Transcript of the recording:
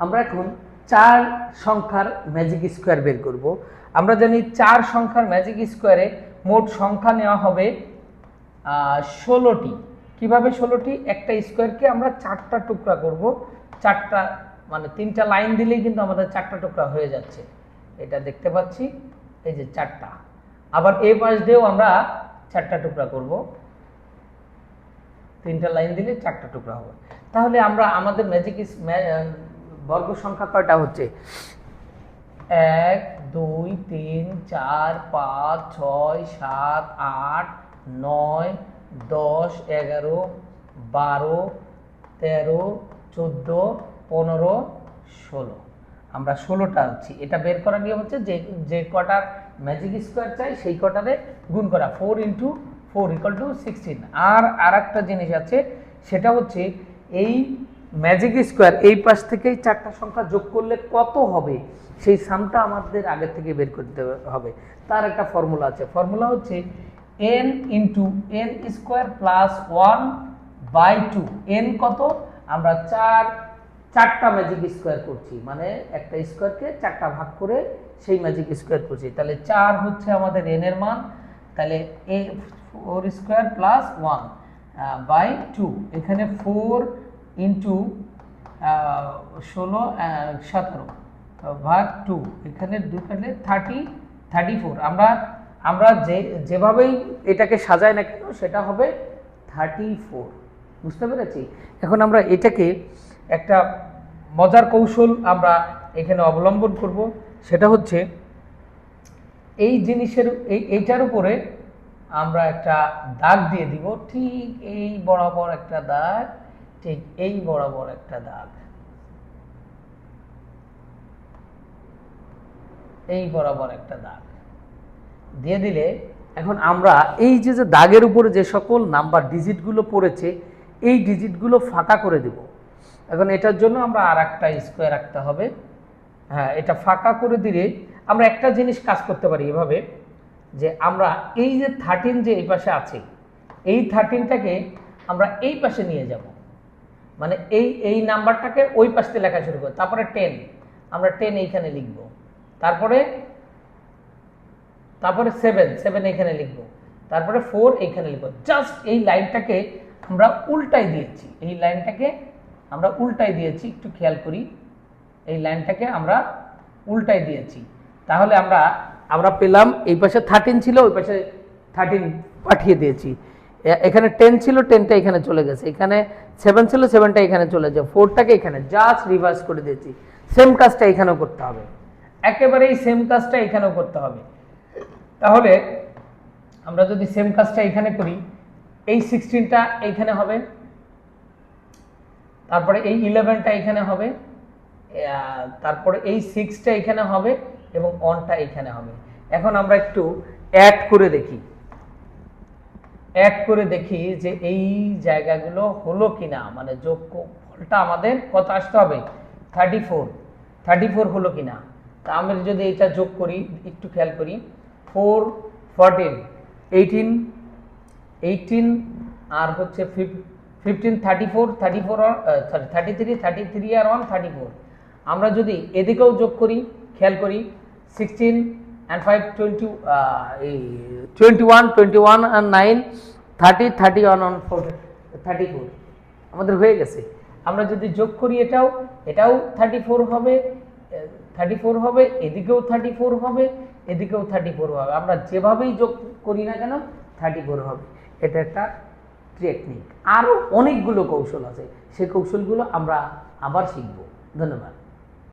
আমরা এখন 4 সংখ্যার ম্যাজিক স্কোয়ার বের করব। আমরা জানি 4 সংখ্যার ম্যাজিক স্কোয়ারে মোট সংখ্যা নেওয়া হবে 16টি। কিভাবে 16টি? একটা স্কোয়ারকে আমরা 4টা টুকরা করব, 4টা মানে 3টা লাইন দিলেই কিন্তু আমাদের 4টা টুকরা হয়ে যাচ্ছে। এটা দেখতে পাচ্ছি, এই যে 4টা। আবার এই পাশ দিয়েও আমরা 4টা টুকরা করব, 3টা লাইন দিলে 4টা টুকরা হবে। তাহলে আমরা আমাদের ম্যাজিক বর্গ সংখ্যা কয়টা হচ্ছে? 1 2 3 4 5 6 7 8 9 10 11 12 13 14 15 16। আমরা 16টা আছি। এটা বের করার নিয়ম হচ্ছে যে কটার ম্যাজিক স্কোয়ার চাই সেই কটারে গুণ করা, 4 × 4 = 16। আর একটা জিনিস আছে, সেটা হচ্ছে এই ম্যাজিক স্কোয়ার এই পাশ থেকেই 4টা সংখ্যা যোগ করলে কত হবে সেই সামটা আমাদের আগে থেকে বের করতে হবে। তার একটা ফর্মুলা আছে। ফর্মুলা হচ্ছে n × n² + 1/2। n কত? আমরা 4টা ম্যাজিক স্কোয়ার করছি, মানে একটা স্কোয়ারকে 4টা ভাগ করে সেই ম্যাজিক স্কোয়ার করছি। তাহলে 4 হচ্ছে আমাদের n এর মান। তাহলে 4² + 1/2। এখানে 4 × 16 17 ভাগ 2, এখানে 2 কাটলে 34। আমরা যেভাবেই এটাকে সাজাই না কেন সেটা হবে 34। বুঝতে পেরেছি? এখন আমরা এটাকে একটা মজার কৌশল আমরা এখানে অবলম্বন করব। সেটা হচ্ছে এই জিনিসের এইটার উপরে আমরা একটা দাগ দিয়ে দিব, ঠিক এই বরাবর একটা দাগ, ঠিক এই বরাবর একটা দাগ, এই বরাবর একটা দাগ দিয়ে দিলে এখন আমরা এই যে দাগের উপরে যে সকল নাম্বার ডিজিটগুলো পড়েছে এই ডিজিটগুলো ফাঁকা করে দেব। এখন এটার জন্য আমরা আর একটা স্কোয়ার রাখতে হবে। হ্যাঁ, এটা ফাঁকা করে দিলে আমরা একটা জিনিস কাজ করতে পারি এভাবে, যে আমরা এই যে 13 যে এই পাশে আছে, এই 13টাকে আমরা এই পাশে নিয়ে যাব, মানে এই নাম্বারটাকে ওই পাশে লেখা শুরু করব। তারপরে 10, আমরা 10 এইখানে লিখব। তারপরে 7 এখানে লিখব। তারপরে 4 এখানে লিখব। জাস্ট এই লাইনটাকে আমরা উল্টাই দিয়েছি, এই লাইনটাকে আমরা উল্টাই দিয়েছি। একটু খেয়াল করি, এই লাইনটাকে আমরা উল্টাই দিয়েছি। তাহলে আমরা পেলাম এই পাশে 13 ছিল, ওই পাশে 13 পাঠিয়ে দিয়েছি। এখানে 10 ছিল, 10টা এখানে চলে গেছে। এখানে 7 ছিল, 7টা এখানে চলে যায়। 4টাকে এখানে জাস্ট রিভার্স করে দিয়েছি। সেম কাজটা এখানেও করতে হবে, একেবারেই সেম কাজটা এখানেও করতে হবে। তাহলে আমরা যদি সেম কাজটা এখানে করি, এই 16টা এইখানে হবে, তারপরে এই 11টা এখানে হবে, তারপরে এই 6টা এখানে হবে এবং 1টা এখানে হবে। এখন আমরা একটু অ্যাড করে দেখি যে এই জায়গাগুলো হলো কিনা, মানে যোগফলটা আমাদের কত আসতে হবে? 34 হলো কিনা। তা আমরা যদি এটা যোগ করি, একটু খেয়াল করি, 4 14 18 আর হচ্ছে 15 34 33 আর 1 34। আমরা যদি এদিকেও যোগ করি, খেয়াল করি, 16 and 5 20 21 and 9 30 31 and 34 আমাদের হয়ে গেছে। আমরা যদি যোগ করি এটাও 34 হবে, এদিকেও 34 হবে, এদিকেও 34 হবে। আমরা যেভাবেই যোগ করি না কেন 34 হবে। এটা একটা টেকনিক। আরও অনেকগুলো কৌশল আছে, সেই কৌশলগুলো আমরা আবার শিখব। ধন্যবাদ।